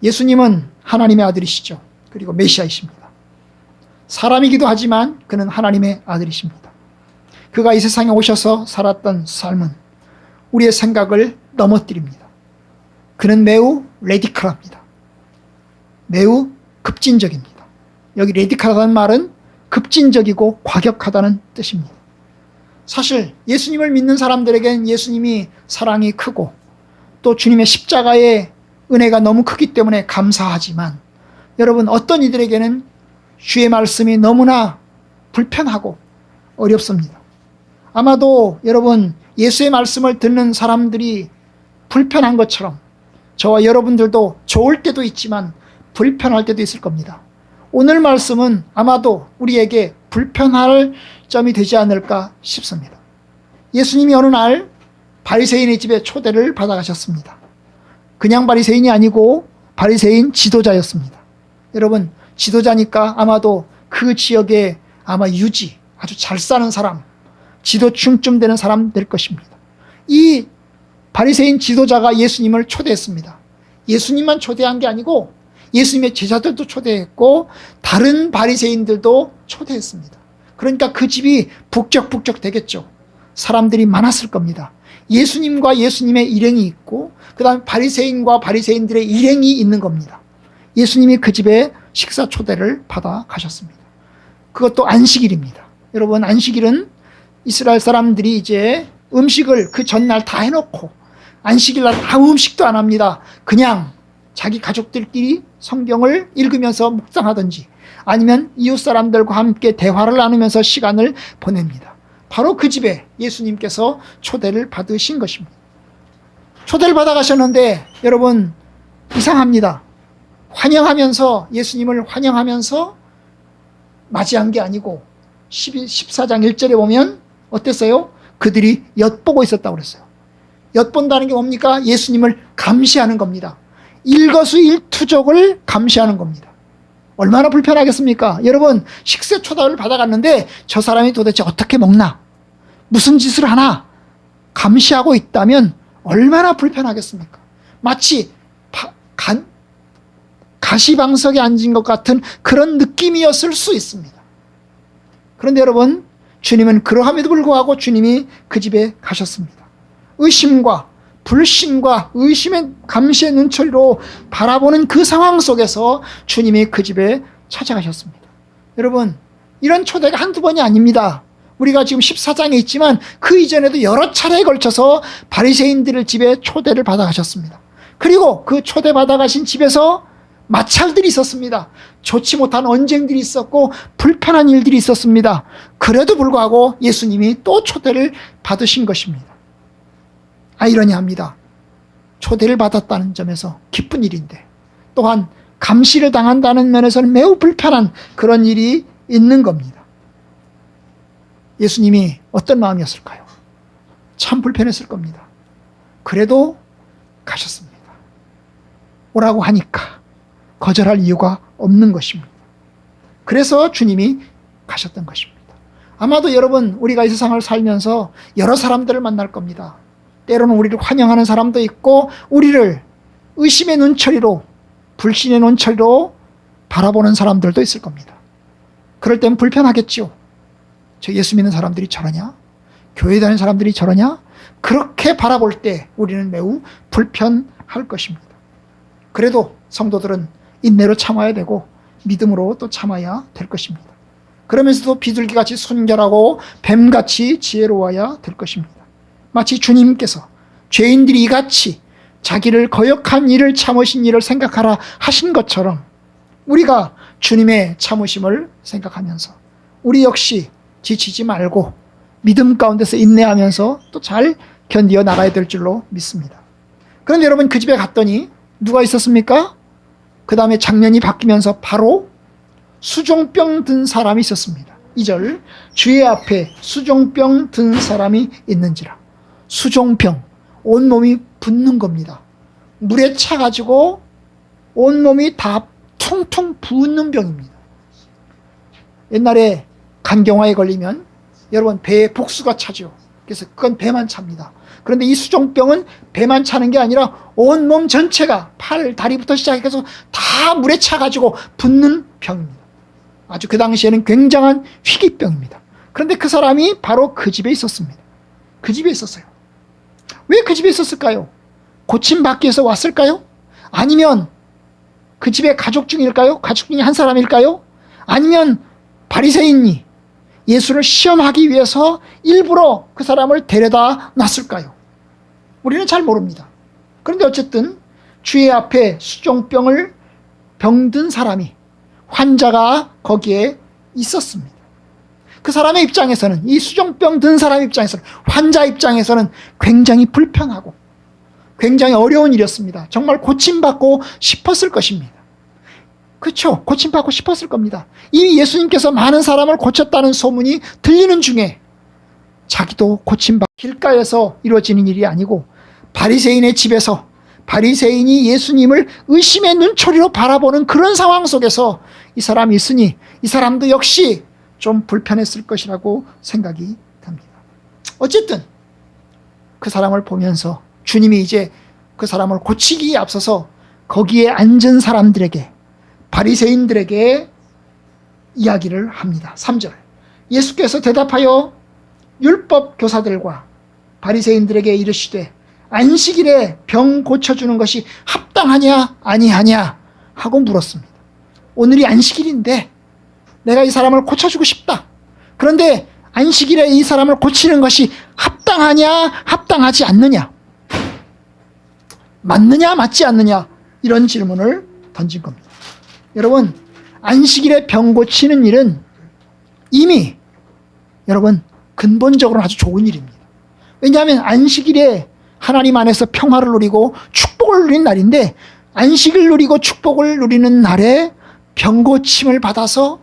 예수님은 하나님의 아들이시죠. 그리고 메시아이십니다. 사람이기도 하지만 그는 하나님의 아들이십니다. 그가 이 세상에 오셔서 살았던 삶은 우리의 생각을 넘어뜨립니다. 그는 매우 레디컬합니다. 매우 급진적입니다. 여기 레디컬하다는 말은 급진적이고 과격하다는 뜻입니다. 사실 예수님을 믿는 사람들에겐 예수님이 사랑이 크고 또 주님의 십자가의 은혜가 너무 크기 때문에 감사하지만, 여러분, 어떤 이들에게는 주의 말씀이 너무나 불편하고 어렵습니다. 아마도 여러분, 예수의 말씀을 듣는 사람들이 불편한 것처럼 저와 여러분들도 좋을 때도 있지만 불편할 때도 있을 겁니다. 오늘 말씀은 아마도 우리에게 불편할 점이 되지 않을까 싶습니다. 예수님이 어느 날 바리새인의 집에 초대를 받아가셨습니다. 그냥 바리새인이 아니고 바리새인 지도자였습니다. 여러분, 지도자니까 아마도 그 지역에 아마 유지, 아주 잘 사는 사람, 지도층쯤 되는 사람 될 것입니다. 이 바리새인 지도자가 예수님을 초대했습니다. 예수님만 초대한 게 아니고 예수님의 제자들도 초대했고 다른 바리새인들도 초대했습니다. 그러니까 그 집이 북적북적 되겠죠. 사람들이 많았을 겁니다. 예수님과 예수님의 일행이 있고 그 다음에 바리새인과 바리새인들의 일행이 있는 겁니다. 예수님이 그 집에 식사 초대를 받아 가셨습니다. 그것도 안식일입니다. 여러분, 안식일은 이스라엘 사람들이 이제 음식을 그 전날 다 해놓고 안식일날 아무 음식도 안 합니다. 그냥 자기 가족들끼리 성경을 읽으면서 묵상하든지 아니면 이웃 사람들과 함께 대화를 나누면서 시간을 보냅니다. 바로 그 집에 예수님께서 초대를 받으신 것입니다. 초대를 받아 가셨는데 여러분, 이상합니다. 환영하면서, 예수님을 환영하면서 맞이한 게 아니고 14장 1절에 보면 어땠어요? 그들이 엿보고 있었다고 그랬어요. 엿본다는 게 뭡니까? 예수님을 감시하는 겁니다. 일거수일투족을 감시하는 겁니다. 얼마나 불편하겠습니까? 여러분, 식사 초대를 받아갔는데 저 사람이 도대체 어떻게 먹나? 무슨 짓을 하나? 감시하고 있다면 얼마나 불편하겠습니까? 마치 가시방석에 앉은 것 같은 그런 느낌이었을 수 있습니다. 그런데 여러분, 주님은 그러함에도 불구하고 주님이 그 집에 가셨습니다. 의심과 불신과 의심의 감시의 눈초리로 바라보는 그 상황 속에서 주님이 그 집에 찾아가셨습니다. 여러분, 이런 초대가 한두 번이 아닙니다. 우리가 지금 14장에 있지만 그 이전에도 여러 차례에 걸쳐서 바리새인들을 집에 초대를 받아가셨습니다. 그리고 그 초대받아 가신 집에서 마찰들이 있었습니다. 좋지 못한 언쟁들이 있었고 불편한 일들이 있었습니다. 그래도 불구하고 예수님이 또 초대를 받으신 것입니다. 아이러니합니다. 초대를 받았다는 점에서 기쁜 일인데 또한 감시를 당한다는 면에서는 매우 불편한 그런 일이 있는 겁니다. 예수님이 어떤 마음이었을까요? 참 불편했을 겁니다. 그래도 가셨습니다. 오라고 하니까 거절할 이유가 없는 것입니다. 그래서 주님이 가셨던 것입니다. 아마도 여러분, 우리가 이 세상을 살면서 여러 사람들을 만날 겁니다. 때로는 우리를 환영하는 사람도 있고 우리를 의심의 눈초리로, 불신의 눈초리로 바라보는 사람들도 있을 겁니다. 그럴 땐 불편하겠죠. 저 예수 믿는 사람들이 저러냐? 교회 다니는 사람들이 저러냐? 그렇게 바라볼 때 우리는 매우 불편할 것입니다. 그래도 성도들은 인내로 참아야 되고 믿음으로 또 참아야 될 것입니다. 그러면서도 비둘기같이 순결하고 뱀같이 지혜로워야 될 것입니다. 마치 주님께서 죄인들이 이같이 자기를 거역한 일을 참으신 일을 생각하라 하신 것처럼 우리가 주님의 참으심을 생각하면서 우리 역시 지치지 말고 믿음 가운데서 인내하면서 또 잘 견디어 나가야 될 줄로 믿습니다. 그런데 여러분, 그 집에 갔더니 누가 있었습니까? 그 다음에 장면이 바뀌면서 바로 수종병 든 사람이 있었습니다. 2절, 주의 앞에 수종병 든 사람이 있는지라. 수종병, 온몸이 붓는 겁니다. 물에 차가지고 온몸이 다 퉁퉁 붓는 병입니다. 옛날에 간경화에 걸리면 여러분 배에 복수가 차죠. 그래서 그건 배만 찹니다. 그런데 이 수종병은 배만 차는 게 아니라 온몸 전체가 팔, 다리부터 시작해서 다 물에 차가지고 붓는 병입니다. 아주 그 당시에는 굉장한 희귀병입니다. 그런데 그 사람이 바로 그 집에 있었습니다. 그 집에 있었어요. 왜 그 집에 있었을까요? 고침받기 위해서 왔을까요? 아니면 그 집의 가족 중일까요? 가족 중에 한 사람일까요? 아니면 바리새인이 예수를 시험하기 위해서 일부러 그 사람을 데려다 놨을까요? 우리는 잘 모릅니다. 그런데 어쨌든 주의 앞에 수종병을 병든 사람이, 환자가 거기에 있었습니다. 그 사람의 입장에서는, 이 수종병 든 사람의 입장에서는, 환자 입장에서는 굉장히 불편하고 굉장히 어려운 일이었습니다. 정말 고침받고 싶었을 것입니다. 그렇죠? 고침받고 싶었을 겁니다. 이미 예수님께서 많은 사람을 고쳤다는 소문이 들리는 중에 자기도 고침받고, 길가에서 이루어지는 일이 아니고 바리새인의 집에서 바리새인이 예수님을 의심의 눈초리로 바라보는 그런 상황 속에서 이 사람이 있으니 이 사람도 역시 좀 불편했을 것이라고 생각이 듭니다. 어쨌든 그 사람을 보면서 주님이 이제 그 사람을 고치기에 앞서서 거기에 앉은 사람들에게, 바리새인들에게 이야기를 합니다. 3절, 예수께서 대답하여 율법 교사들과 바리새인들에게 이르시되 안식일에 병 고쳐주는 것이 합당하냐 아니하냐 하고 물었습니다. 오늘이 안식일인데 내가 이 사람을 고쳐주고 싶다. 그런데 안식일에 이 사람을 고치는 것이 합당하냐 합당하지 않느냐, 맞느냐 맞지 않느냐, 이런 질문을 던진 겁니다. 여러분, 안식일에 병 고치는 일은 이미 여러분 근본적으로 아주 좋은 일입니다. 왜냐하면 안식일에 하나님 안에서 평화를 누리고 축복을 누리는 날인데, 안식을 누리고 축복을 누리는 날에 병 고침을 받아서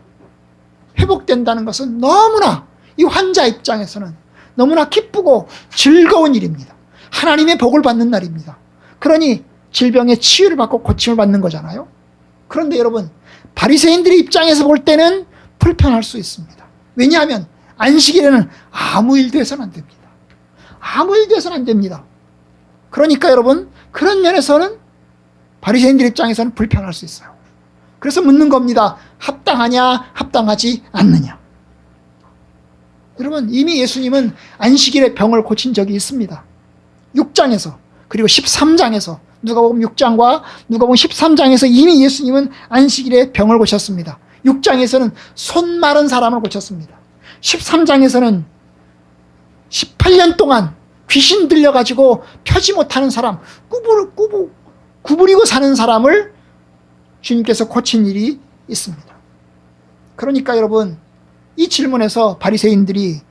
회복된다는 것은 너무나 이 환자 입장에서는 너무나 기쁘고 즐거운 일입니다. 하나님의 복을 받는 날입니다. 그러니 질병의 치유를 받고 고침을 받는 거잖아요. 그런데 여러분, 바리새인들의 입장에서 볼 때는 불편할 수 있습니다. 왜냐하면 안식일에는 아무 일도 해서는 안 됩니다. 아무 일도 해서는 안 됩니다. 그러니까 여러분, 그런 면에서는 바리새인들 입장에서는 불편할 수 있어요. 그래서 묻는 겁니다. 합당하냐 합당하지 않느냐. 여러분, 이미 예수님은 안식일에 병을 고친 적이 있습니다. 6장에서 그리고 13장에서, 누가복음 6장과 누가복음 13장에서 이미 예수님은 안식일에 병을 고쳤습니다. 6장에서는 손 마른 사람을 고쳤습니다. 13장에서는 18년 동안 귀신 들려가지고 펴지 못하는 사람, 구부리고 사는 사람을 주님께서 고친 일이 있습니다. 그러니까 여러분, 이 질문에서 바리새인들이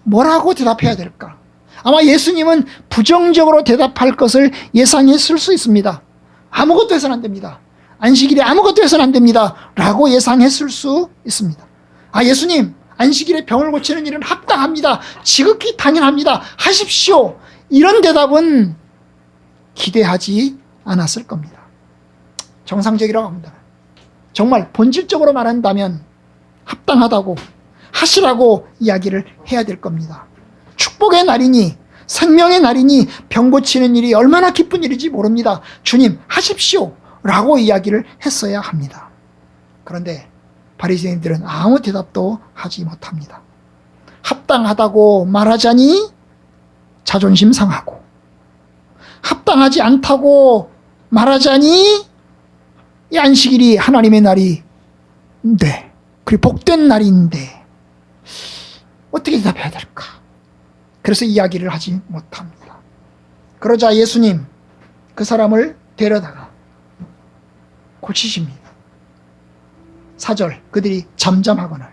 뭐라고 대답해야 될까? 아마 예수님은 부정적으로 대답할 것을 예상했을 수 있습니다. 아무것도 해서는 안 됩니다. 안식일에 아무것도 해서는 안 됩니다. 라고 예상했을 수 있습니다. 아, 예수님, 안식일에 병을 고치는 일은 합당합니다. 지극히 당연합니다. 하십시오. 이런 대답은 기대하지 않았을 겁니다. 정상적이라고 합니다. 정말 본질적으로 말한다면 합당하다고 하시라고 이야기를 해야 될 겁니다. 축복의 날이니, 생명의 날이니 병 고치는 일이 얼마나 기쁜 일인지 모릅니다. 주님, 하십시오 라고 이야기를 했어야 합니다. 그런데 바리새인들은 아무 대답도 하지 못합니다. 합당하다고 말하자니 자존심 상하고, 합당하지 않다고 말하자니 이 안식일이 하나님의 날인데, 그리고 복된 날인데 어떻게 대답해야 될까? 그래서 이야기를 하지 못합니다. 그러자 예수님 그 사람을 데려다가 고치십니다. 4절, 그들이 잠잠하거늘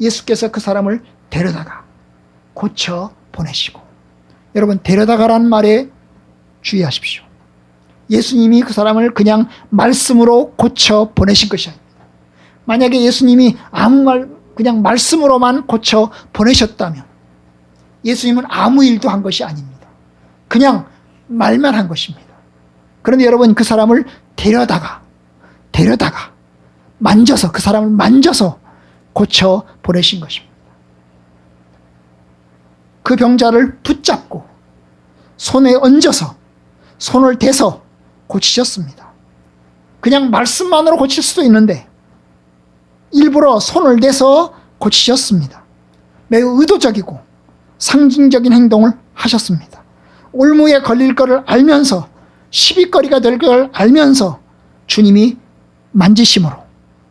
예수께서 그 사람을 데려다가 고쳐 보내시고. 여러분, 데려다가라는 말에 주의하십시오. 예수님이 그 사람을 그냥 말씀으로 고쳐 보내신 것이 아닙니다. 만약에 예수님이 그냥 말씀으로만 고쳐 보내셨다면 예수님은 아무 일도 한 것이 아닙니다. 그냥 말만 한 것입니다. 그런데 여러분, 그 사람을 데려다가 만져서, 그 사람을 만져서 고쳐 보내신 것입니다. 그 병자를 붙잡고 손에 얹어서 손을 대서 고치셨습니다. 그냥 말씀만으로 고칠 수도 있는데 일부러 손을 대서 고치셨습니다. 매우 의도적이고 상징적인 행동을 하셨습니다. 올무에 걸릴 것을 알면서 시비거리가 될 걸 알면서 주님이 만지심으로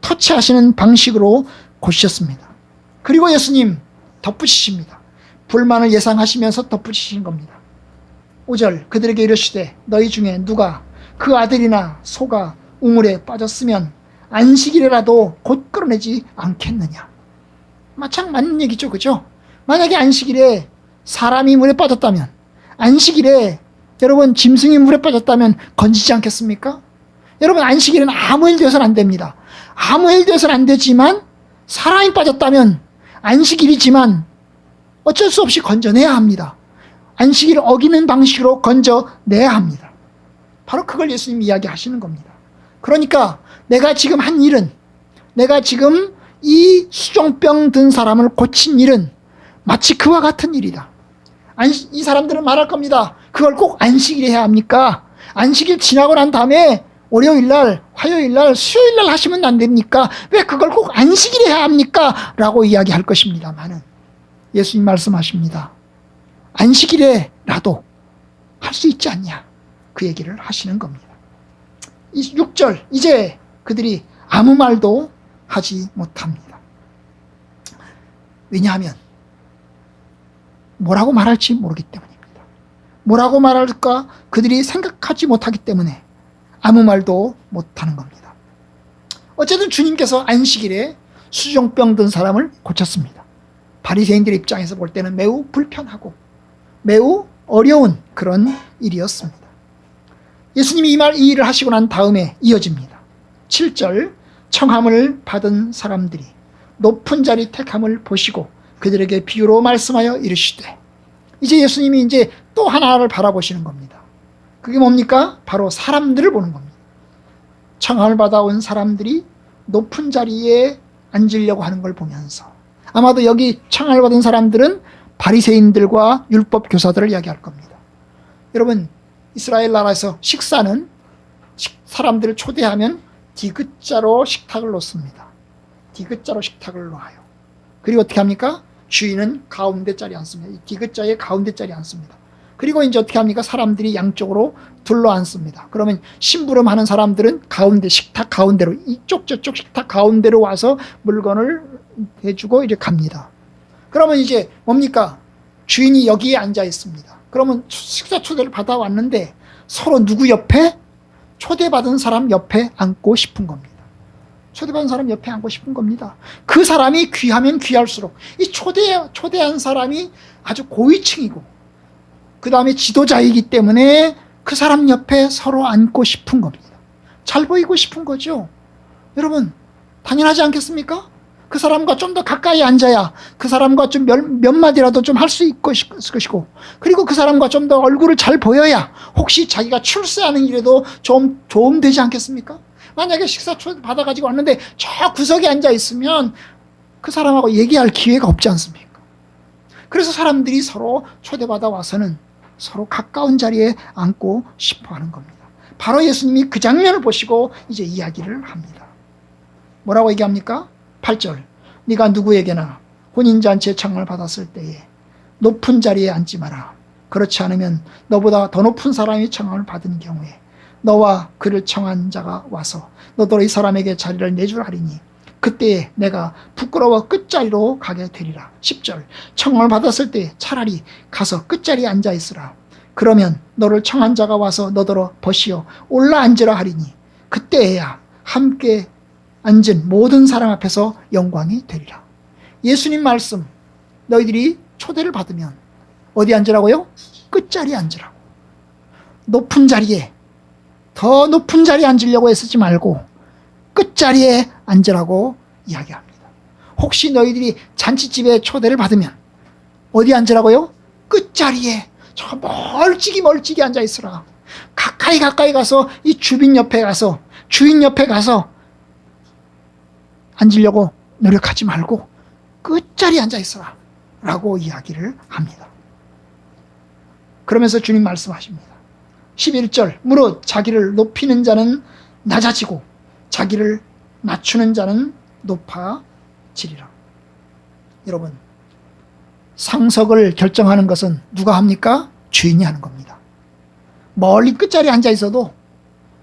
터치하시는 방식으로 고치셨습니다. 그리고 예수님 덧붙이십니다. 불만을 예상하시면서 덧붙이신 겁니다. 5절 그들에게 이르시되 너희 중에 누가 그 아들이나 소가 우물에 빠졌으면 안식일이라도 곧 끌어내지 않겠느냐. 참 맞는 얘기죠. 그죠? 만약에 안식일에 사람이 물에 빠졌다면, 안식일에 여러분 짐승이 물에 빠졌다면 건지지 않겠습니까? 여러분 안식일은 아무 일 되어서는 안 됩니다. 아무 일 되어서는 안 되지만 사람이 빠졌다면 안식일이지만 어쩔 수 없이 건져내야 합니다. 안식일을 어기는 방식으로 건져내야 합니다. 바로 그걸 예수님이 이야기하시는 겁니다. 그러니까 내가 지금 한 일은, 내가 지금 이 수종병 든 사람을 고친 일은 마치 그와 같은 일이다. 이 사람들은 말할 겁니다. 그걸 꼭 안식일에 해야 합니까? 안식일 지나고 난 다음에 월요일날, 화요일날, 수요일날 하시면 안 됩니까? 왜 그걸 꼭 안식일에 해야 합니까? 라고 이야기할 것입니다만은 예수님 말씀하십니다. 안식일에라도 할 수 있지 않냐? 그 얘기를 하시는 겁니다. 6절 이제 그들이 아무 말도 하지 못합니다. 왜냐하면 뭐라고 말할지 모르기 때문입니다. 뭐라고 말할까 그들이 생각하지 못하기 때문에 아무 말도 못하는 겁니다. 어쨌든 주님께서 안식일에 수종병 든 사람을 고쳤습니다. 바리새인들의 입장에서 볼 때는 매우 불편하고 매우 어려운 그런 일이었습니다. 예수님이 이 일을 하시고 난 다음에 이어집니다. 7절 청함을 받은 사람들이 높은 자리 택함을 보시고 그들에게 비유로 말씀하여 이르시되, 이제 예수님이 이제 또 하나를 바라보시는 겁니다. 그게 뭡니까? 바로 사람들을 보는 겁니다. 청함을 받아온 사람들이 높은 자리에 앉으려고 하는 걸 보면서 아마도 여기 청함을 받은 사람들은 바리새인들과 율법 교사들을 이야기할 겁니다. 여러분 이스라엘 나라에서 식사는 사람들을 초대하면 디귿자로 식탁을 놓습니다. 디귿자로 식탁을 놓아요. 그리고 어떻게 합니까? 주인은 가운데 자리에 앉습니다. 이 디귿자의 가운데 자리에 앉습니다. 그리고 이제 어떻게 합니까? 사람들이 양쪽으로 둘러 앉습니다. 그러면 심부름하는 사람들은 가운데 식탁 가운데로 이쪽 저쪽 식탁 가운데로 와서 물건을 대주고 이제 갑니다. 그러면 이제 뭡니까? 주인이 여기에 앉아 있습니다. 그러면 식사 초대를 받아왔는데 서로 누구 옆에? 초대받은 사람 옆에 앉고 싶은 겁니다. 초대받은 사람 옆에 앉고 싶은 겁니다. 그 사람이 귀하면 귀할수록 이 초대한 사람이 아주 고위층이고 그 다음에 지도자이기 때문에 그 사람 옆에 서로 앉고 싶은 겁니다. 잘 보이고 싶은 거죠. 여러분 당연하지 않겠습니까? 그 사람과 좀 더 가까이 앉아야 그 사람과 좀 몇 마디라도 좀 할 수 있을 것이고, 그리고 그 사람과 좀 더 얼굴을 잘 보여야 혹시 자기가 출세하는 일에도 좀 도움되지 않겠습니까? 만약에 식사 초대 받아가지고 왔는데 저 구석에 앉아 있으면 그 사람하고 얘기할 기회가 없지 않습니까? 그래서 사람들이 서로 초대받아 와서는 서로 가까운 자리에 앉고 싶어 하는 겁니다. 바로 예수님이 그 장면을 보시고 이제 이야기를 합니다. 뭐라고 얘기합니까? 8절 네가 누구에게나 혼인잔치에 청을 받았을 때에 높은 자리에 앉지 마라. 그렇지 않으면 너보다 더 높은 사람이 청함을 받은 경우에 너와 그를 청한 자가 와서 너더러 이 사람에게 자리를 내줄 하리니 그때에 내가 부끄러워 끝자리로 가게 되리라. 10절 청함을 받았을 때 차라리 가서 끝자리에 앉아 있으라. 그러면 너를 청한 자가 와서 너더러 벗이어 올라 앉으라 하리니 그때에야 함께 앉은 모든 사람 앞에서 영광이 되리라. 예수님 말씀, 너희들이 초대를 받으면 어디 앉으라고요? 끝자리에 앉으라고. 높은 자리에, 더 높은 자리에 앉으려고 애쓰지 말고 끝자리에 앉으라고 이야기합니다. 혹시 너희들이 잔치집에 초대를 받으면 어디 앉으라고요? 끝자리에 저 멀찍이 앉아 있으라. 가까이 가서 이 주인 옆에 가서 앉으려고 노력하지 말고 끝자리에 앉아 있어라 라고 이야기를 합니다. 그러면서 주님 말씀하십니다. 11절, 무릇 자기를 높이는 자는 낮아지고 자기를 낮추는 자는 높아지리라. 여러분, 상석을 결정하는 것은 누가 합니까? 주인이 하는 겁니다. 멀리 끝자리에 앉아 있어도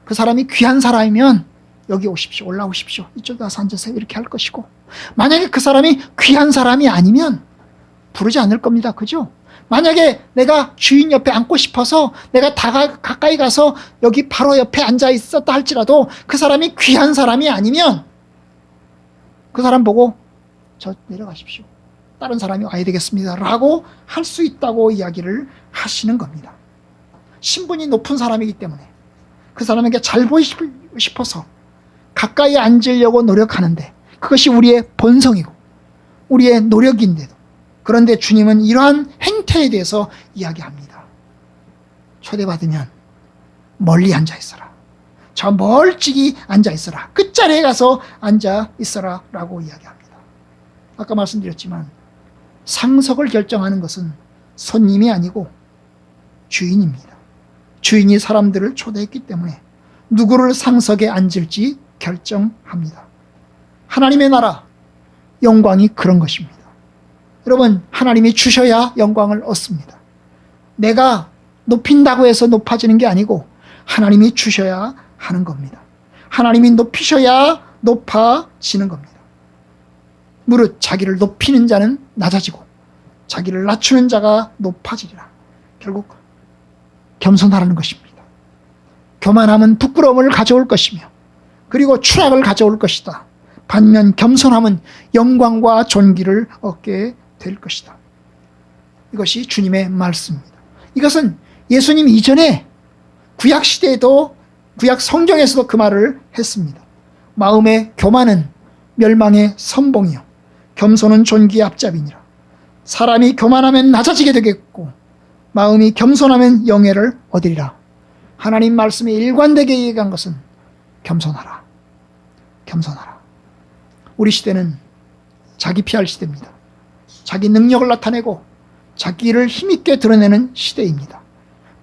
그 사람이 귀한 사람이면 여기 오십시오, 올라오십시오, 이쪽에 와서 앉으세요, 이렇게 할 것이고, 만약에 그 사람이 귀한 사람이 아니면 부르지 않을 겁니다. 그죠? 만약에 내가 주인 옆에 앉고 싶어서 내가 가까이 가서 여기 바로 옆에 앉아 있었다 할지라도 그 사람이 귀한 사람이 아니면 그 사람 보고 저 내려가십시오, 다른 사람이 와야 되겠습니다 라고 할 수 있다고 이야기를 하시는 겁니다. 신분이 높은 사람이기 때문에 그 사람에게 잘 보이고 싶어서 가까이 앉으려고 노력하는데 그것이 우리의 본성이고 우리의 노력인데도, 그런데 주님은 이러한 행태에 대해서 이야기합니다. 초대받으면 멀리 앉아 있어라, 저 멀찍이 앉아 있어라, 끝자리에 가서 앉아 있어라 라고 이야기합니다. 아까 말씀드렸지만 상석을 결정하는 것은 손님이 아니고 주인입니다. 주인이 사람들을 초대했기 때문에 누구를 상석에 앉을지 결정합니다. 하나님의 나라, 영광이 그런 것입니다. 여러분, 하나님이 주셔야 영광을 얻습니다. 내가 높인다고 해서 높아지는 게 아니고 하나님이 주셔야 하는 겁니다. 하나님이 높이셔야 높아지는 겁니다. 무릇 자기를 높이는 자는 낮아지고 자기를 낮추는 자가 높아지리라. 결국 겸손하라는 것입니다. 교만함은 부끄러움을 가져올 것이며 그리고 추락을 가져올 것이다. 반면 겸손함은 영광과 존귀를 얻게 될 것이다. 이것이 주님의 말씀입니다. 이것은 예수님 이전에 구약 시대에도, 구약 성경에서도 그 말을 했습니다. 마음의 교만은 멸망의 선봉이요 겸손은 존귀의 앞잡이니라. 사람이 교만하면 낮아지게 되겠고 마음이 겸손하면 영예를 얻으리라. 하나님 말씀에 일관되게 얘기한 것은 겸손하라, 겸손하라. 우리 시대는 자기 PR 시대입니다. 자기 능력을 나타내고 자기를 힘있게 드러내는 시대입니다.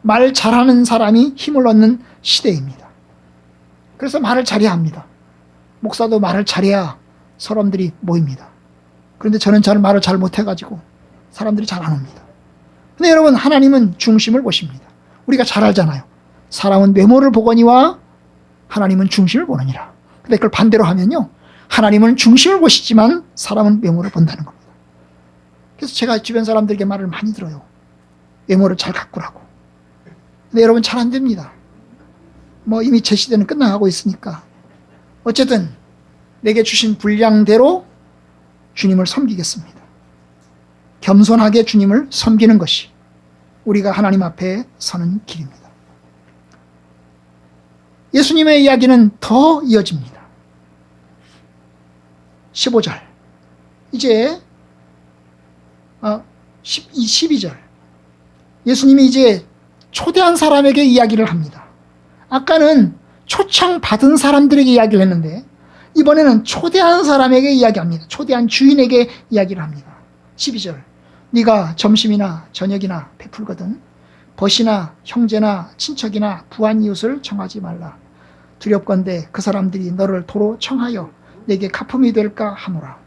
말 잘하는 사람이 힘을 얻는 시대입니다. 그래서 말을 잘해야 합니다. 목사도 말을 잘해야 사람들이 모입니다. 그런데 저는 말을 잘 못해가지고 사람들이 잘 안 옵니다. 근데 여러분, 하나님은 중심을 보십니다. 우리가 잘 알잖아요. 사람은 외모를 보거니와 하나님은 중심을 보느니라. 근데 그걸 반대로 하면요, 하나님은 중심을 보시지만 사람은 외모를 본다는 겁니다. 그래서 제가 주변 사람들에게 말을 많이 들어요. 외모를 잘 가꾸라고. 근데 여러분, 잘 안 됩니다. 이미 제 시대는 끝나가고 있으니까 어쨌든 내게 주신 분량대로 주님을 섬기겠습니다. 겸손하게 주님을 섬기는 것이 우리가 하나님 앞에 서는 길입니다. 예수님의 이야기는 더 이어집니다. 15절, 이제 12절, 예수님이 이제 초대한 사람에게 이야기를 합니다. 아까는 초청받은 사람들에게 이야기를 했는데 이번에는 초대한 사람에게 이야기합니다. 초대한 주인에게 이야기를 합니다. 12절, 네가 점심이나 저녁이나 베풀거든 벗이나 형제나 친척이나 부한 이웃을 청하지 말라. 두렵건대 그 사람들이 너를 도로 청하여 내게 가품이 될까 하노라.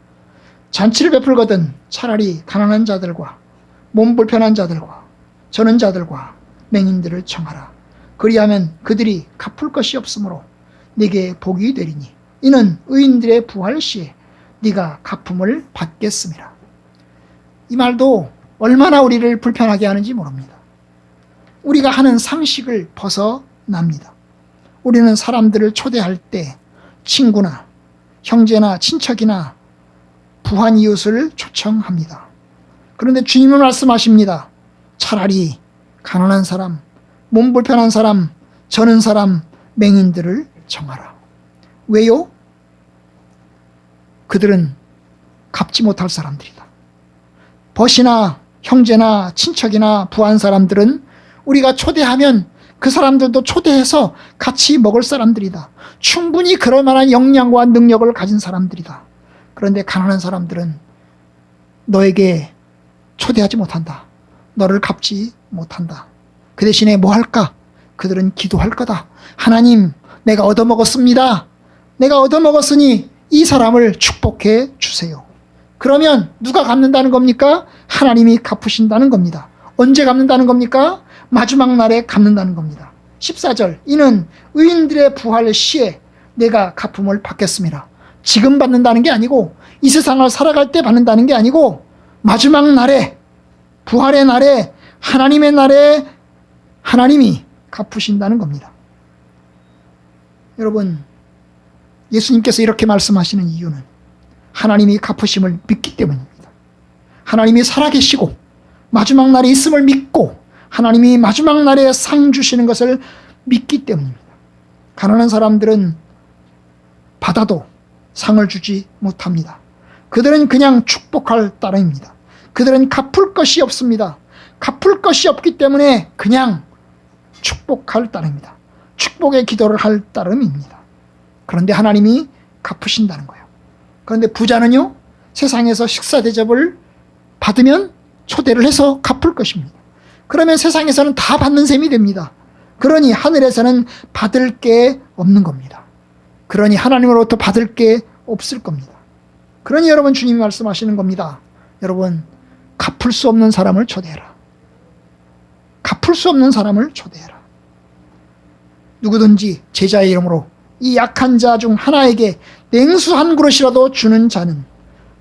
잔치를 베풀거든 차라리 가난한 자들과 몸 불편한 자들과 저는 자들과 맹인들을 청하라. 그리하면 그들이 갚을 것이 없으므로 네게 복이 되리니 이는 의인들의 부활 시에 네가 갚음을 받겠음이라. 이 말도 얼마나 우리를 불편하게 하는지 모릅니다. 우리가 하는 상식을 벗어납니다. 우리는 사람들을 초대할 때 친구나 형제나 친척이나 부한 이웃을 초청합니다. 그런데 주님은 말씀하십니다. 차라리 가난한 사람, 몸 불편한 사람, 저는 사람, 맹인들을 청하라. 왜요? 그들은 갚지 못할 사람들이다. 벗이나 형제나 친척이나 부한 사람들은 우리가 초대하면 그 사람들도 초대해서 같이 먹을 사람들이다. 충분히 그럴 만한 역량과 능력을 가진 사람들이다. 그런데 가난한 사람들은 너에게 초대하지 못한다. 너를 갚지 못한다. 그 대신에 뭐 할까? 그들은 기도할 거다. 하나님, 내가 얻어먹었습니다. 내가 얻어먹었으니 이 사람을 축복해 주세요. 그러면 누가 갚는다는 겁니까? 하나님이 갚으신다는 겁니다. 언제 갚는다는 겁니까? 마지막 날에 갚는다는 겁니다. 14절, 이는 의인들의 부활 시에 내가 갚음을 받겠습니다. 지금 받는다는 게 아니고 이 세상을 살아갈 때 받는다는 게 아니고 마지막 날에, 부활의 날에, 하나님의 날에 하나님이 갚으신다는 겁니다. 여러분, 예수님께서 이렇게 말씀하시는 이유는 하나님이 갚으심을 믿기 때문입니다. 하나님이 살아계시고 마지막 날에 있음을 믿고 하나님이 마지막 날에 상 주시는 것을 믿기 때문입니다. 가난한 사람들은 받아도 상을 주지 못합니다. 그들은 그냥 축복할 따름입니다. 그들은 갚을 것이 없습니다. 갚을 것이 없기 때문에 그냥 축복할 따름입니다. 축복의 기도를 할 따름입니다. 그런데 하나님이 갚으신다는 거예요. 그런데 부자는요, 세상에서 식사 대접을 받으면 초대를 해서 갚을 것입니다. 그러면 세상에서는 다 받는 셈이 됩니다. 그러니 하늘에서는 받을 게 없는 겁니다. 그러니 하나님으로부터 받을 게 없을 겁니다. 그러니 여러분, 주님이 말씀하시는 겁니다. 여러분, 갚을 수 없는 사람을 초대해라. 갚을 수 없는 사람을 초대해라. 누구든지 제자의 이름으로 이 약한 자 중 하나에게 냉수 한 그릇이라도 주는 자는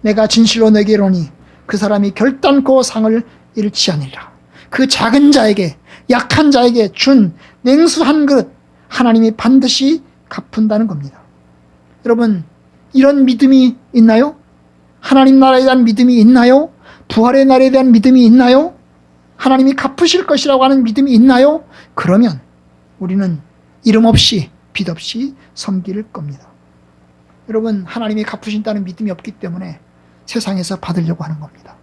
내가 진실로 내게 이르노니 그 사람이 결단코 상을 잃지 아니라. 그 작은 자에게, 약한 자에게 준 냉수 한 그릇 하나님이 반드시 갚은다는 겁니다. 여러분, 이런 믿음이 있나요? 하나님 나라에 대한 믿음이 있나요? 부활의 날에 대한 믿음이 있나요? 하나님이 갚으실 것이라고 하는 믿음이 있나요? 그러면 우리는 이름 없이 빚 없이 섬길 겁니다. 여러분, 하나님이 갚으신다는 믿음이 없기 때문에 세상에서 받으려고 하는 겁니다.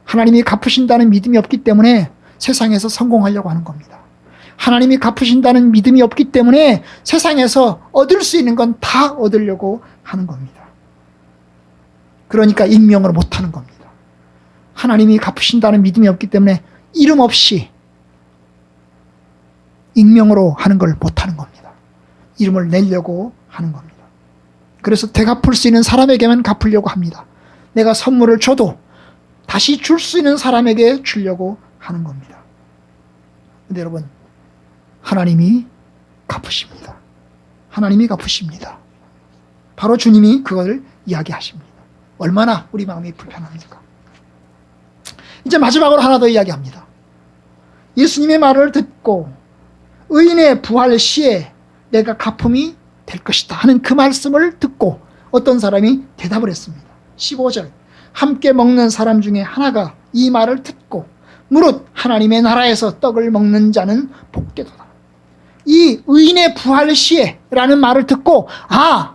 하나님이 갚으신다는 믿음이 없기 때문에 세상에서 성공하려고 하는 겁니다. 하나님이 갚으신다는 믿음이 없기 때문에 세상에서 얻을 수 있는 건 다 얻으려고 하는 겁니다. 그러니까 익명으로 못하는 겁니다. 하나님이 갚으신다는 믿음이 없기 때문에 이름 없이 익명으로 하는 걸 못하는 겁니다. 이름을 내려고 하는 겁니다. 그래서 되갚을 수 있는 사람에게만 갚으려고 합니다. 내가 선물을 줘도 다시 줄 수 있는 사람에게 주려고 하는 겁니다. 근데 여러분, 하나님이 갚으십니다. 하나님이 갚으십니다. 바로 주님이 그걸 이야기하십니다. 얼마나 우리 마음이 불편합니까? 이제 마지막으로 하나 더 이야기합니다. 예수님의 말을 듣고 의인의 부활 시에 내가 갚음이 될 것이다 하는 그 말씀을 듣고 어떤 사람이 대답을 했습니다. 15절, 함께 먹는 사람 중에 하나가 이 말을 듣고 무릇 하나님의 나라에서 떡을 먹는 자는 복되도다. 이 의인의 부활 시에 라는 말을 듣고, 아,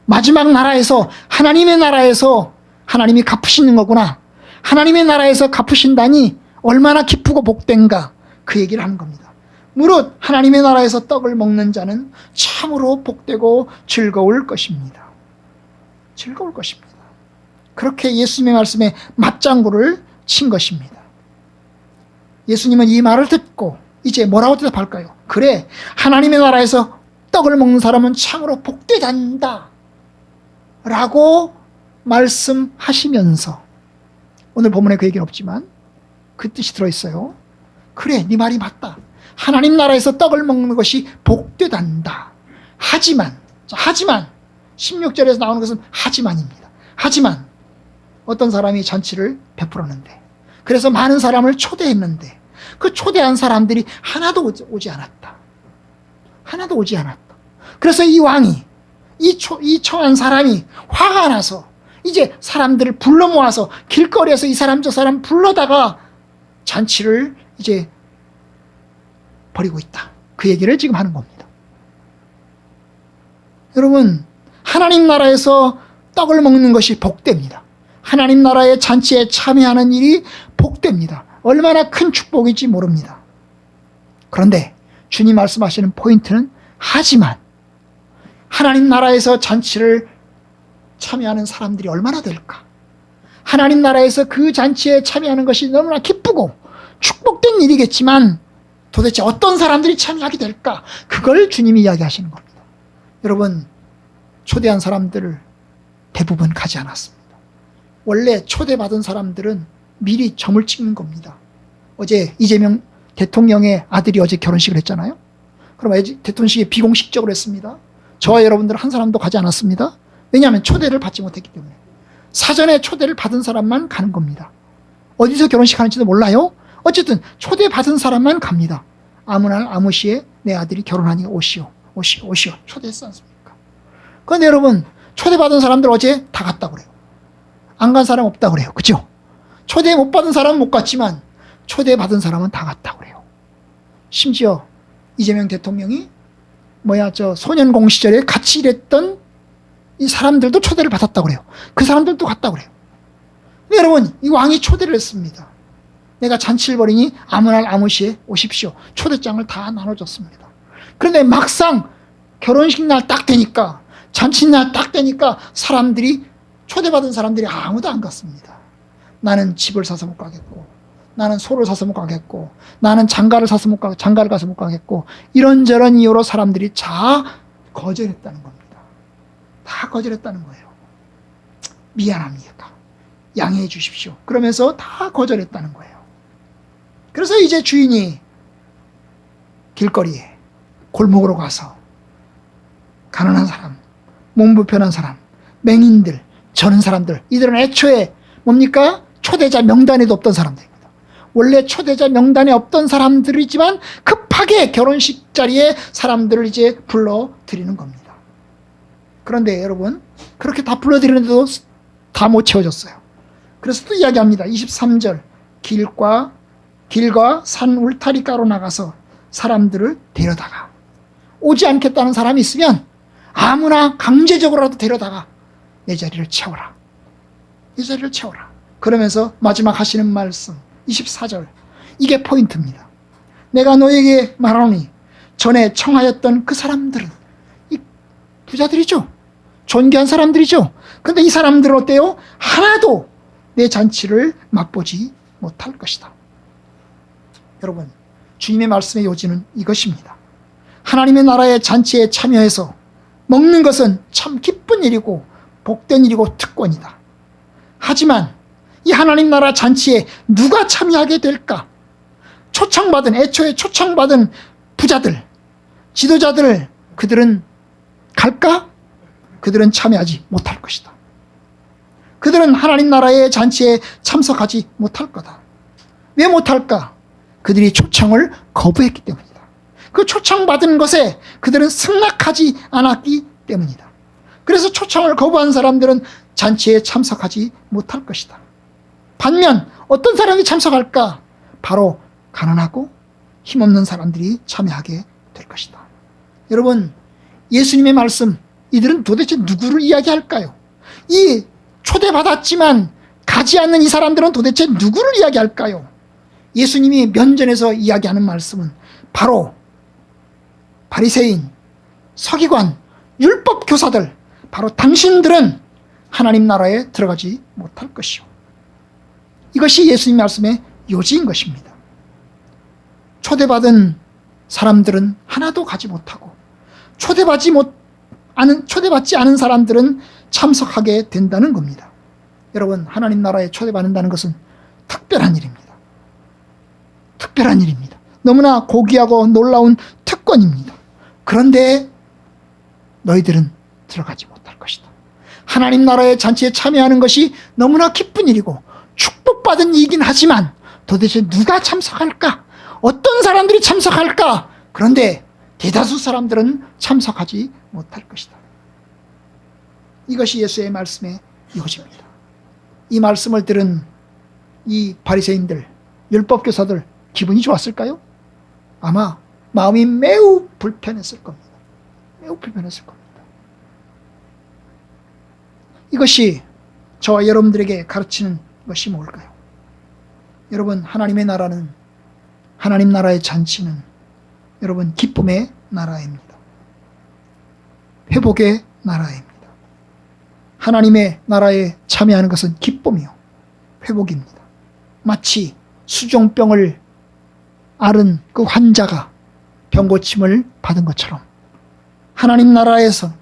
마지막 나라에서, 하나님의 나라에서 하나님이 갚으시는 거구나, 하나님의 나라에서 갚으신다니 얼마나 기쁘고 복된가, 그 얘기를 하는 겁니다. 무릇 하나님의 나라에서 떡을 먹는 자는 참으로 복되고 즐거울 것입니다. 즐거울 것입니다. 그렇게 예수님의 말씀에 맞장구를 친 것입니다. 예수님은 이 말을 듣고 이제 뭐라고 대답할까요? 그래, 하나님의 나라에서 떡을 먹는 사람은 참으로 복되단다 라고 말씀하시면서, 오늘 본문에 그 얘기는 없지만 그 뜻이 들어있어요. 그래, 네 말이 맞다. 하나님 나라에서 떡을 먹는 것이 복되단다. 하지만 16절에서 나오는 것은 하지만입니다. 하지만 어떤 사람이 잔치를 베풀었는데, 그래서 많은 사람을 초대했는데 그 초대한 사람들이 하나도 오지 않았다. 하나도 오지 않았다. 그래서 이 왕이, 이 청한 사람이 화가 나서 이제 사람들을 불러 모아서 길거리에서 이 사람 저 사람 불러다가 잔치를 이제 벌이고 있다. 그 얘기를 지금 하는 겁니다. 여러분, 하나님 나라에서 떡을 먹는 것이 복됩니다. 하나님 나라의 잔치에 참여하는 일이 복됩니다. 얼마나 큰 축복인지 모릅니다. 그런데 주님 말씀하시는 포인트는 하지만 하나님 나라에서 잔치를 참여하는 사람들이 얼마나 될까? 하나님 나라에서 그 잔치에 참여하는 것이 너무나 기쁘고 축복된 일이겠지만 도대체 어떤 사람들이 참여하게 될까? 그걸 주님이 이야기하시는 겁니다. 여러분, 초대한 사람들을 대부분 가지 않았습니다. 원래 초대받은 사람들은 미리 점을 찍는 겁니다. 어제 이재명 대통령의 아들이 어제 결혼식을 했잖아요. 그럼 대통령식이 비공식적으로 했습니다. 저와 여러분들 한 사람도 가지 않았습니다. 왜냐하면 초대를 받지 못했기 때문에. 사전에 초대를 받은 사람만 가는 겁니다. 어디서 결혼식 하는지도 몰라요. 어쨌든 초대받은 사람만 갑니다. 아무 날 아무 시에 내 아들이 결혼하니 오시오. 초대했지 않습니까? 그런데 여러분, 초대받은 사람들 어제 다 갔다고 그래요. 안 간 사람 없다고 그래요. 그죠? 초대 못 받은 사람은 못 갔지만 초대받은 사람은 다 갔다고 그래요. 심지어 이재명 대통령이 소년공 시절에 같이 일했던 이 사람들도 초대를 받았다고 그래요. 그 사람들도 갔다고 그래요. 근데 여러분, 이 왕이 초대를 했습니다. 내가 잔치를 벌이니 아무 날 아무 시에 오십시오. 초대장을 다 나눠줬습니다. 그런데 막상 결혼식 날 딱 되니까, 잔치날 딱 되니까 초대받은 사람들이 아무도 안 갔습니다. 나는 집을 사서 못 가겠고, 나는 소를 사서 못 가겠고, 나는 장가를 가서 못 가겠고, 이런저런 이유로 사람들이 다 거절했다는 겁니다. 다 거절했다는 거예요. 미안합니다. 양해해 주십시오. 그러면서 다 거절했다는 거예요. 그래서 이제 주인이 길거리에 골목으로 가서 가난한 사람, 몸 불편한 사람, 맹인들, 저는 사람들, 이들은 애초에 뭡니까? 초대자 명단에도 없던 사람들입니다. 원래 초대자 명단에 없던 사람들이지만 급하게 결혼식 자리에 사람들을 이제 불러드리는 겁니다. 그런데 여러분, 그렇게 다 불러드리는데도 다 못 채워졌어요. 그래서 또 이야기합니다. 23절, 길과 산 울타리가로 나가서 사람들을 데려다가, 오지 않겠다는 사람이 있으면 아무나 강제적으로라도 데려다가 내 자리를 채워라. 내 자리를 채워라. 그러면서 마지막 하시는 말씀 24절, 이게 포인트입니다. 내가 너에게 말하노니 전에 청하였던 그 사람들은 이 부자들이죠. 존귀한 사람들이죠. 그런데 이 사람들은 어때요? 하나도 내 잔치를 맛보지 못할 것이다. 여러분, 주님의 말씀의 요지는 이것입니다. 하나님의 나라의 잔치에 참여해서 먹는 것은 참 기쁜 일이고 복된 일이고 특권이다. 하지만 이 하나님 나라 잔치에 누가 참여하게 될까? 애초에 초청받은 부자들, 지도자들, 그들은 갈까? 그들은 참여하지 못할 것이다. 그들은 하나님 나라의 잔치에 참석하지 못할 거다. 왜 못할까? 그들이 초청을 거부했기 때문이다. 그 초청받은 것에 그들은 승낙하지 않았기 때문이다. 그래서 초청을 거부한 사람들은 잔치에 참석하지 못할 것이다. 반면 어떤 사람이 참석할까? 바로 가난하고 힘없는 사람들이 참여하게 될 것이다. 여러분, 예수님의 말씀, 이들은 도대체 누구를 이야기할까요? 이 초대받았지만 가지 않는 이 사람들은 도대체 누구를 이야기할까요? 예수님이 면전에서 이야기하는 말씀은 바로 바리새인, 서기관, 율법 교사들, 바로 당신들은 하나님 나라에 들어가지 못할 것이요. 이것이 예수님 말씀의 요지인 것입니다. 초대받은 사람들은 하나도 가지 못하고 초대받지 않은 사람들은 참석하게 된다는 겁니다. 여러분, 하나님 나라에 초대받는다는 것은 특별한 일입니다. 특별한 일입니다. 너무나 고귀하고 놀라운 특권입니다. 그런데 너희들은 들어가지 못할 것이다. 하나님 나라의 잔치에 참여하는 것이 너무나 기쁜 일이고 축복받은 일이긴 하지만 도대체 누가 참석할까? 어떤 사람들이 참석할까? 그런데 대다수 사람들은 참석하지 못할 것이다. 이것이 예수의 말씀의 요지입니다. 이 말씀을 들은 이 바리새인들, 율법교사들 기분이 좋았을까요? 아마 마음이 매우 불편했을 겁니다. 매우 불편했을 겁니다. 이것이 저와 여러분들에게 가르치는 것이 뭘까요? 여러분, 하나님의 나라는, 하나님 나라의 잔치는 여러분 기쁨의 나라입니다. 회복의 나라입니다. 하나님의 나라에 참여하는 것은 기쁨이요, 회복입니다. 마치 수종병을 앓은 그 환자가 병고침을 받은 것처럼 하나님 나라에서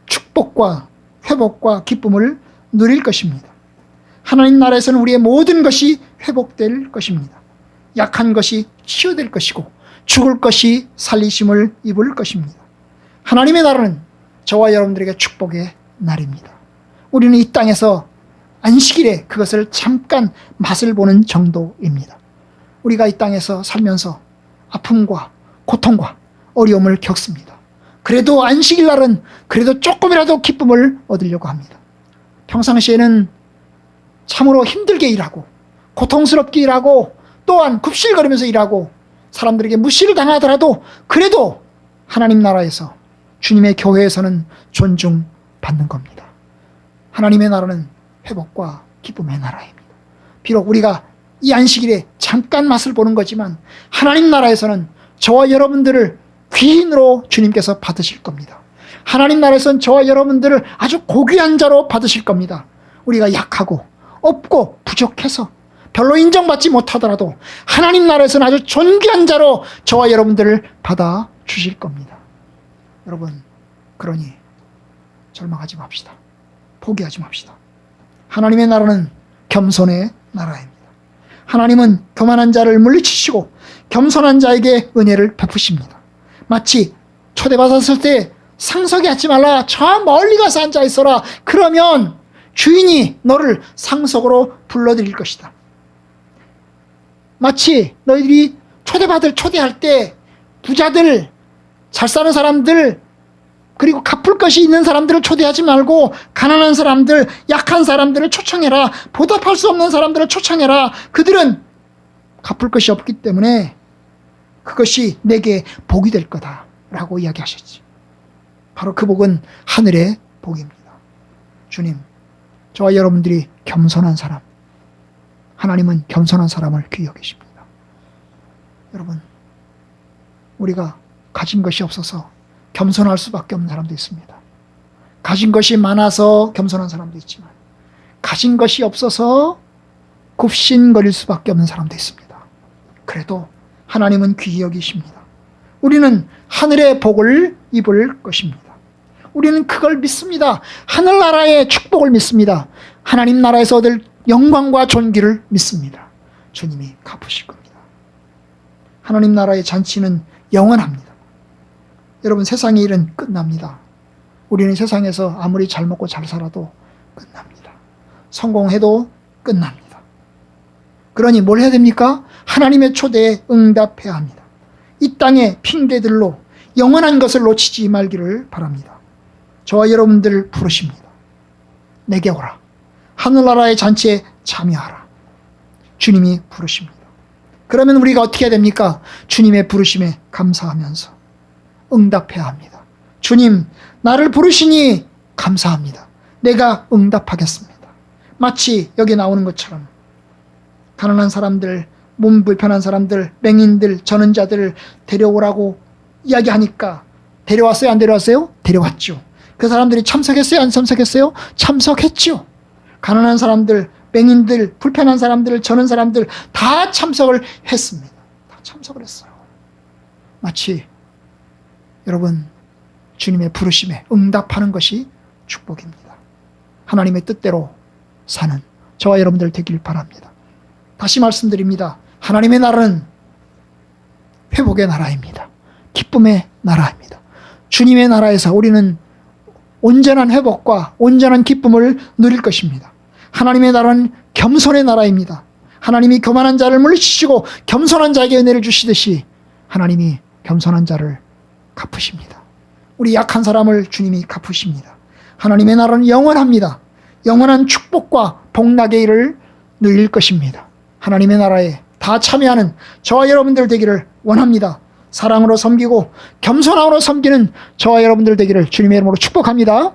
축복과 회복과 기쁨을 누릴 것입니다. 하나님 나라에서는 우리의 모든 것이 회복될 것입니다. 약한 것이 치유될 것이고 죽을 것이 살리심을 입을 것입니다. 하나님의 나라는 저와 여러분들에게 축복의 날입니다. 우리는 이 땅에서 안식일에 그것을 잠깐 맛을 보는 정도입니다. 우리가 이 땅에서 살면서 아픔과 고통과 어려움을 겪습니다. 그래도 안식일 날은 그래도 조금이라도 기쁨을 얻으려고 합니다. 평상시에는 참으로 힘들게 일하고 고통스럽게 일하고 또한 굽실거리면서 일하고 사람들에게 무시를 당하더라도 그래도 하나님 나라에서 주님의 교회에서는 존중받는 겁니다. 하나님의 나라는 회복과 기쁨의 나라입니다. 비록 우리가 이 안식일에 잠깐 맛을 보는 거지만 하나님 나라에서는 저와 여러분들을 귀인으로 주님께서 받으실 겁니다. 하나님 나라에서는 저와 여러분들을 아주 고귀한 자로 받으실 겁니다. 우리가 약하고 없고 부족해서 별로 인정받지 못하더라도 하나님 나라에서는 아주 존귀한 자로 저와 여러분들을 받아주실 겁니다. 여러분, 그러니 절망하지 맙시다. 포기하지 맙시다. 하나님의 나라는 겸손의 나라입니다. 하나님은 교만한 자를 물리치시고 겸손한 자에게 은혜를 베푸십니다. 마치 초대받았을 때 상석에 앉지 말라, 저 멀리 가서 앉아 있어라. 그러면 주인이 너를 상석으로 불러들일 것이다. 마치 너희들이 초대할 때 부자들, 잘 사는 사람들, 그리고 갚을 것이 있는 사람들을 초대하지 말고 가난한 사람들, 약한 사람들을 초청해라. 보답할 수 없는 사람들을 초청해라. 그들은 갚을 것이 없기 때문에 그것이 내게 복이 될 거다라고 이야기하셨지. 바로 그 복은 하늘의 복입니다. 주님, 저와 여러분들이 겸손한 사람, 하나님은 겸손한 사람을 귀히 여기십니다. 여러분, 우리가 가진 것이 없어서 겸손할 수밖에 없는 사람도 있습니다. 가진 것이 많아서 겸손한 사람도 있지만 가진 것이 없어서 굽신거릴 수밖에 없는 사람도 있습니다. 그래도 하나님은 귀히 여기십니다. 우리는 하늘의 복을 입을 것입니다. 우리는 그걸 믿습니다. 하늘나라의 축복을 믿습니다. 하나님 나라에서 얻을 영광과 존귀를 믿습니다. 주님이 갚으실 겁니다. 하나님 나라의 잔치는 영원합니다. 여러분, 세상의 일은 끝납니다. 우리는 세상에서 아무리 잘 먹고 잘 살아도 끝납니다. 성공해도 끝납니다. 그러니 뭘 해야 됩니까? 하나님의 초대에 응답해야 합니다. 이 땅의 핑계들로 영원한 것을 놓치지 말기를 바랍니다. 저와 여러분들을 부르십니다. 내게 오라. 하늘나라의 잔치에 참여하라. 주님이 부르십니다. 그러면 우리가 어떻게 해야 됩니까? 주님의 부르심에 감사하면서 응답해야 합니다. 주님, 나를 부르시니 감사합니다. 내가 응답하겠습니다. 마치 여기 나오는 것처럼 가난한 사람들, 몸 불편한 사람들, 맹인들, 전원자들을 데려오라고 이야기하니까 데려왔어요? 안 데려왔어요? 데려왔죠. 그 사람들이 참석했어요? 안 참석했어요? 참석했죠. 가난한 사람들, 맹인들, 불편한 사람들, 전원 사람들 다 참석을 했습니다. 다 참석을 했어요. 마치 여러분, 주님의 부르심에 응답하는 것이 축복입니다. 하나님의 뜻대로 사는 저와 여러분들 되길 바랍니다. 다시 말씀드립니다. 하나님의 나라는 회복의 나라입니다. 기쁨의 나라입니다. 주님의 나라에서 우리는 온전한 회복과 온전한 기쁨을 누릴 것입니다. 하나님의 나라는 겸손의 나라입니다. 하나님이 교만한 자를 물리치시고 겸손한 자에게 은혜를 주시듯이 하나님이 겸손한 자를 갚으십니다. 우리 약한 사람을 주님이 갚으십니다. 하나님의 나라는 영원합니다. 영원한 축복과 복락의 일을 누릴 것입니다. 하나님의 나라에 다 참여하는 저와 여러분들 되기를 원합니다. 사랑으로 섬기고 겸손함으로 섬기는 저와 여러분들 되기를 주님의 이름으로 축복합니다.